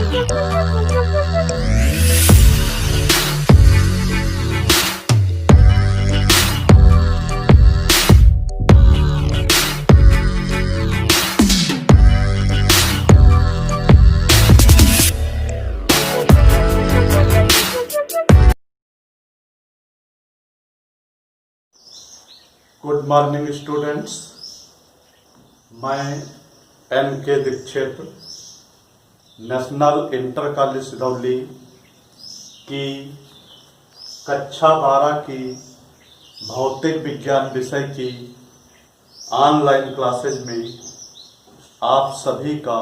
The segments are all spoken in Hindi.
गुड मॉर्निंग स्टूडेंट्स, मैं N.K. Dikshit national inter college Sirauli की कक्षा 12 की भौतिक विज्ञान विषय की ऑनलाइन क्लासेज में आप सभी का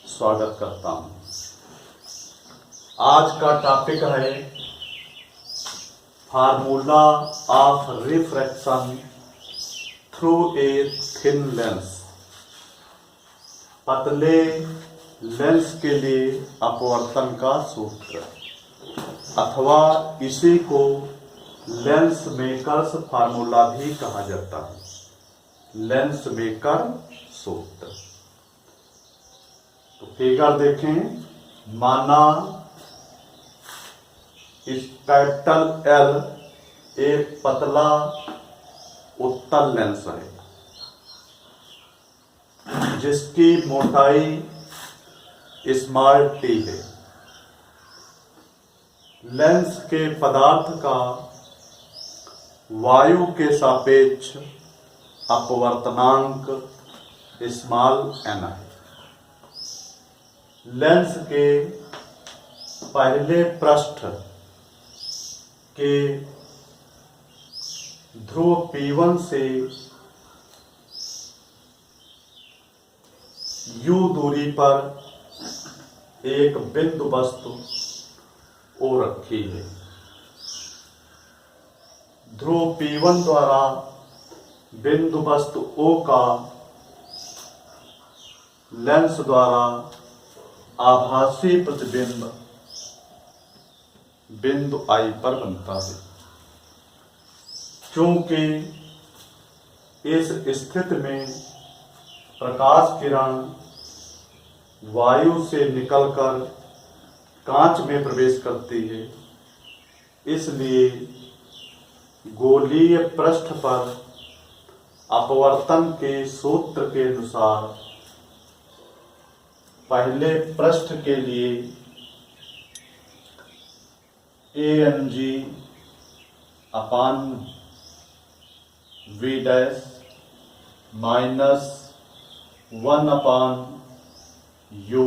स्वागत करता हूं। आज का टॉपिक है formula of refraction through a thin lens. पतले लेंस के लिए अपवर्तन का सूत्र, अथवा इसी को लेंस मेकर्स फार्मूला भी कहा जाता है, लेंस मेकर सूत्र। तो फिगर देखें, माना इस कैपिटल एल एक पतला उत्तल लेंस है जिसकी मोटाई स्मॉल टी है। लेंस के पदार्थ का वायु के सापेक्ष अपवर्तनांक स्मॉल एन है। लेंस के पहले पृष्ठ के ध्रुव P1 से U दूरी पर एक बिंदु वस्तु O रखी है। ध्रुव P1 द्वारा बिंदु वस्तु O का लेंस द्वारा आभासी प्रतिबिंब बिंदु I पर बनता है। क्योंकि इस स्थिति में प्रकाश किरण वायु से निकलकर कांच में प्रवेश करती है, इसलिए गोलीय पृष्ठ पर अपवर्तन के सूत्र के अनुसार पहले पृष्ठ के लिए ANG अपान V डैश माइनस 1 अपान U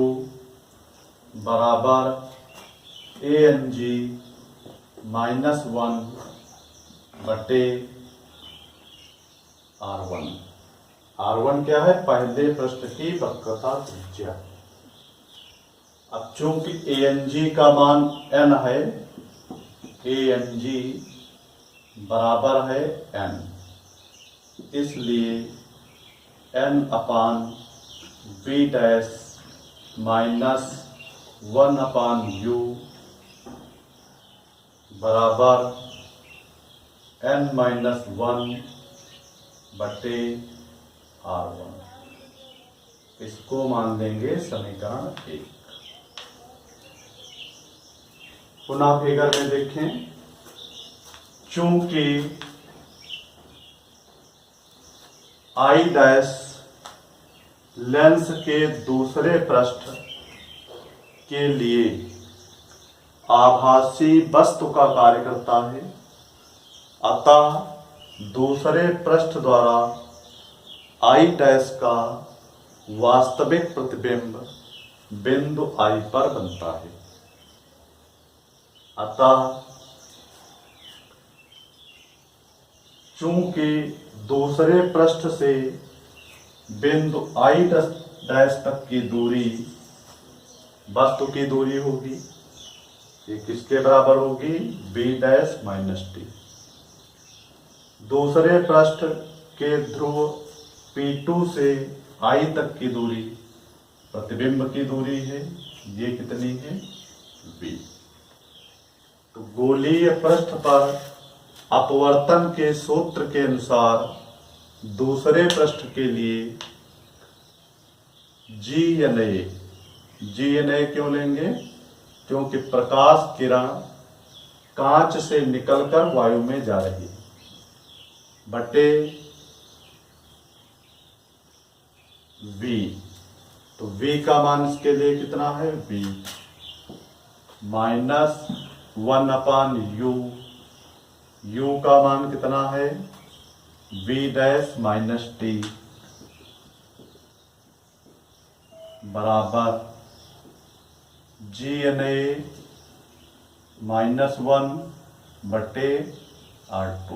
बराबर ANG माइनस 1 बटे R1। R1 क्या है? पहले पृष्ठ की वक्रता त्रिज्या। अब चूंकि ANG का मान n है, ANG बराबर है n, इसलिए n अपान V डैश माइनस 1 अपान U बराबर n माइनस 1 बटे R1। इसको मान लेंगे समीकरण 1। पुनः फिगर में देखें, चूंकि I डैश लेंस के दूसरे पृष्ठ के लिए आभासी वस्तु का कार्य करता है, अतः दूसरे पृष्ठ द्वारा I डैश का वास्तविक प्रतिबिंब बिंदु I पर बनता है। अतः चूंकि दूसरे पृष्ठ से बिंदु I डैश तक की दूरी वस्तु की दूरी होगी, ये किसके बराबर होगी? B dash minus T. दूसरे पृष्ठ के ध्रुव P2 से I तक की दूरी प्रतिबिंब की दूरी है, ये कितनी है? B। तो गोलीय पृष्ठ पर अपवर्तन के सूत्र के अनुसार दूसरे पृष्ठ के लिए G यानी GNA क्यों लेंगे? क्योंकि प्रकाश किरण कांच से निकलकर वायु में जा रही है, बटे V। तो V का मान इसके लिए कितना है? V minus 1/U। U का मान कितना है? V डैश माइनस T बराबर GNA -1 बटे R2।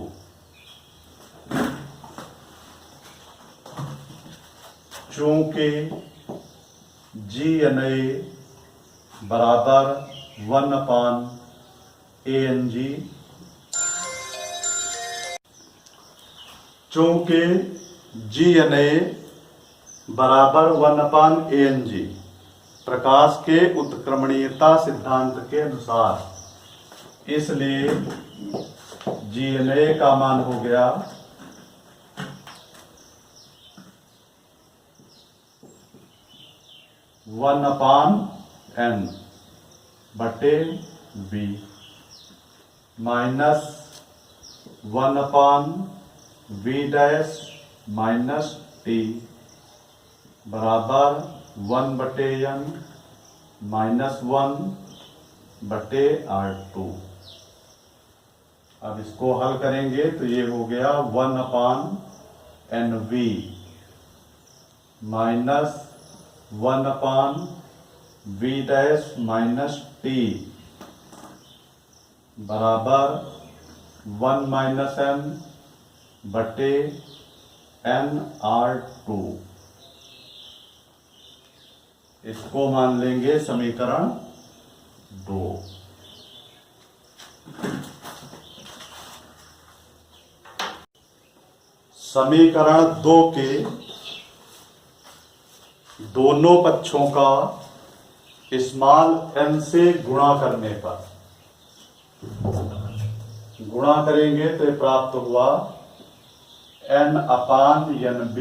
चूंकि GNA बराबर 1/ANG, चूंकि GNA बराबर 1/ANG प्रकाश के उत्क्रमणीयता सिद्धांत के अनुसार, इसलिए GNA का मान हो गया 1/N बटे V minus 1/V dash minus T बराबर 1/N माइनस 1 बटे R2। अब इसको हल करेंगे तो ये हो गया 1/NV minus 1/V dash minus T बराबर 1 माइनस N बटे NR2। इसको मान लेंगे समीकरण 2। समीकरण 2 के दोनों पक्षों का स्मॉल n से गुणा करने पर, गुणा करेंगे तो ये प्राप्त हुआ N/NB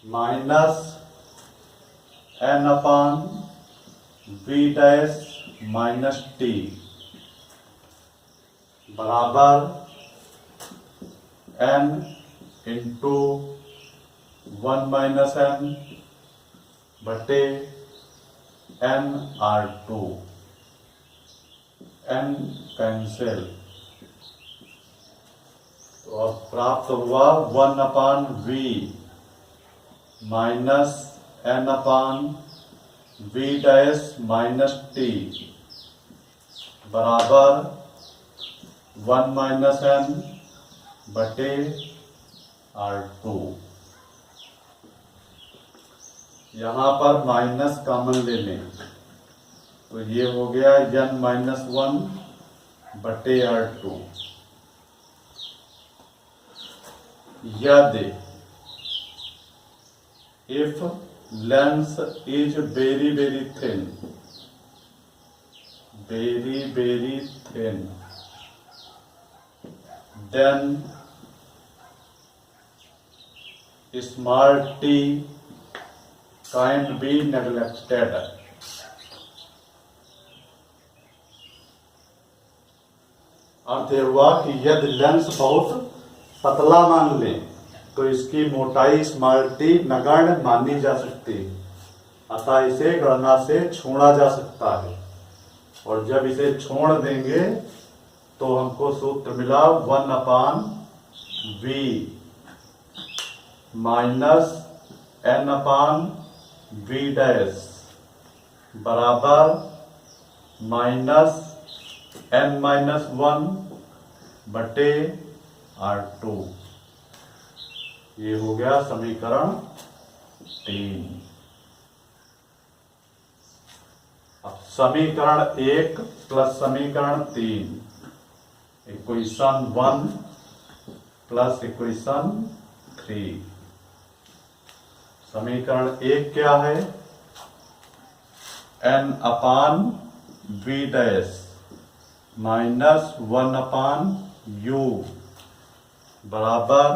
minus N/V dash minus T बराबर N इंटू 1 माइनस N बटे NR2। N कैंसिल, तो अब प्राप्त हुआ 1/V minus N/V dash minus T बराबर 1 माइनस N बटे R2। यहां पर माइनस कॉमन ले लें तो ये हो गया N-1 बटे R2। यदि if lens is very very thin, then small t can be neglected। अर्थ यह हुआ कि यदि लेंस बहुत पतला मान ले तो इसकी मोटाई स्मॉल टी नगण्य मानी जा सकती है, अतः इसे गणना से छोड़ा जा सकता है। और जब इसे छोड़ देंगे तो हमको सूत्र मिला 1/V माइनस N/V डैश बराबर माइनस N-1 बटे R2। ये हो गया समीकरण 3। अब समीकरण 1 प्लस समीकरण 3, इक्वेशन 1 प्लस इक्वेशन 3। समीकरण 1 क्या है? N/V डैश माइनस 1/U बराबर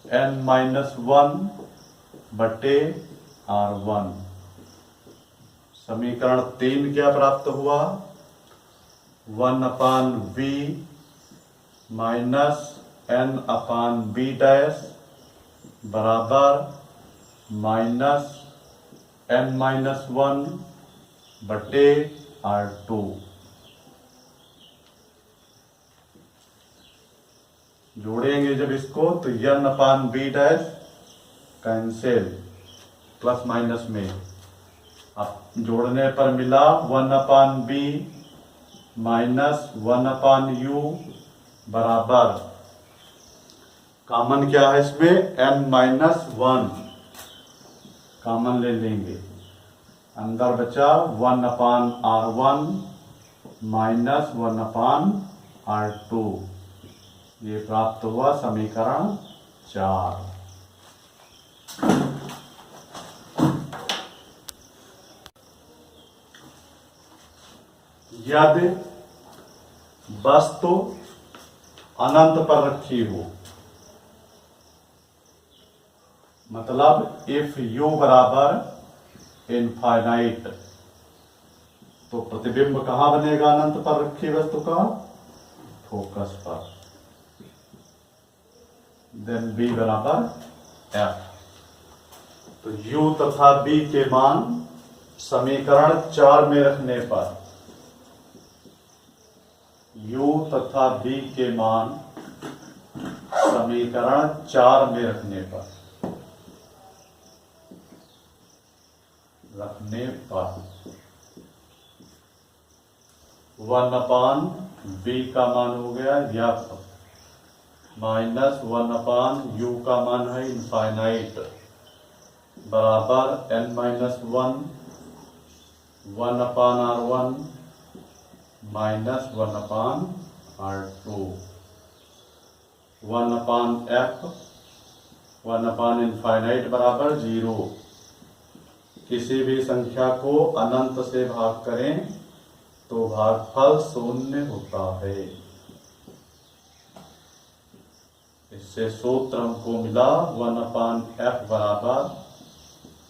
N-1 बटे R1। समीकरण 3 क्या प्राप्त हुआ? 1/v माइनस n/b डैश बराबर माइनस n-1 बटे R2। जोड़ेंगे जब इसको तो n/b dash cancel plus minus में, अब जोड़ने पर मिला 1/b माइनस 1/u बराबर, कॉमन क्या है इसमें? n-1 कॉमन ले लेंगे, अंदर बचा 1/R1 माइनस 1/R2। ये प्राप्त हुआ समीकरण 4। यदि वस्तु अनंत पर रखी हो, मतलब इफ u बराबर इनफाइनाइट, तो प्रतिबिंब कहां बनेगा अनंत पर रखी वस्तु का? फोकस पर। देन b बराबर f। तो u तथा b के मान समीकरण 4 में रखने पर, u तथा b के मान समीकरण 4 में रखने पर 1/b का मान हो गया f माइनस 1/u का मान है इनफाइनाइट बराबर n-1 1/R1 minus 1/R2 1/f 1/इनफाइनाइट बराबर 0। किसी भी संख्या को अनंत से भाग करें तो भागफल 0 होता है। इससे सूत्र हमको मिला 1/f बराबर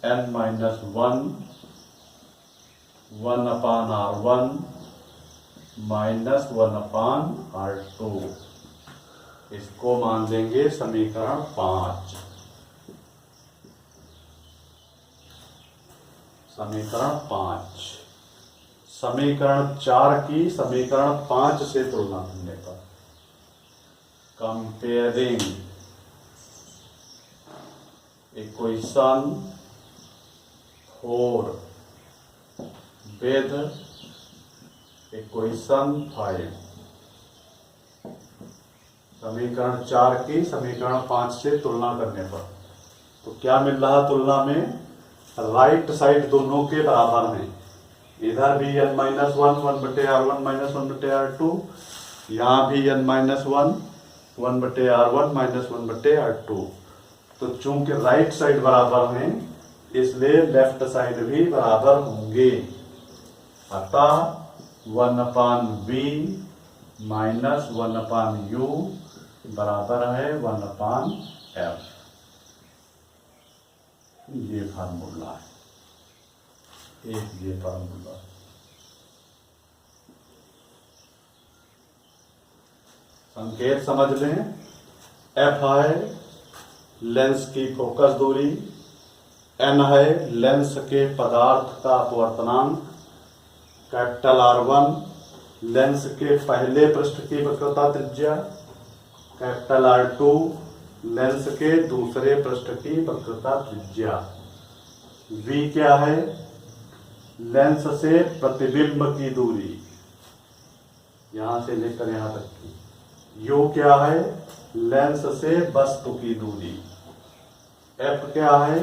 n-1 1/R1 माइनस 1/R2। इसको मान लेंगे समीकरण 5। समीकरण 5 समीकरण 4 की समीकरण 5 से तुलना करने पर, कंपेयरिंग इक्वेशन 4 विद इक्वेशन 5, समीकरण 4 की समीकरण 5 से तुलना करने पर, तो क्या मिल रहा? तुलना में राइट साइड दोनों के बराबर हैं, इधर भी n-1 1/R1 माइनस 1/R2, यहाँ भी n-1 1/R1 माइनस 1/R2। तो चूंकि राइट साइड बराबर हैं इसलिए लेफ्ट साइड भी बराबर होंगे, अतः 1/b माइनस 1/u बराबर है 1/f। ये फार्मूला है, एक ये फार्मूला। संकेत समझ लें, f है लेंस की फोकस दूरी, n है लेंस के पदार्थ का अपवर्तनांक, कैपिटल R1 लेंस के पहले पृष्ठ की वक्रता त्रिज्या, कैपिटल R2 लेंस के दूसरे पृष्ठ की वक्रता त्रिज्या, v क्या है? लेंस से प्रतिबिंब की दूरी, यहां से लेकर यहां तक की। u क्या है? लेंस से वस्तु की दूरी। f क्या है?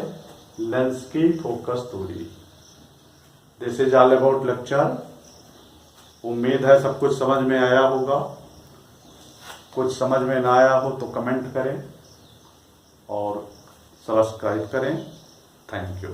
लेंस की फोकस दूरी। This is all about lecture. उम्मीद है सब कुछ समझ में आया होगा। कुछ समझ में ना आया हो तो कमेंट करें और सब्सक्राइब करें। Thank you.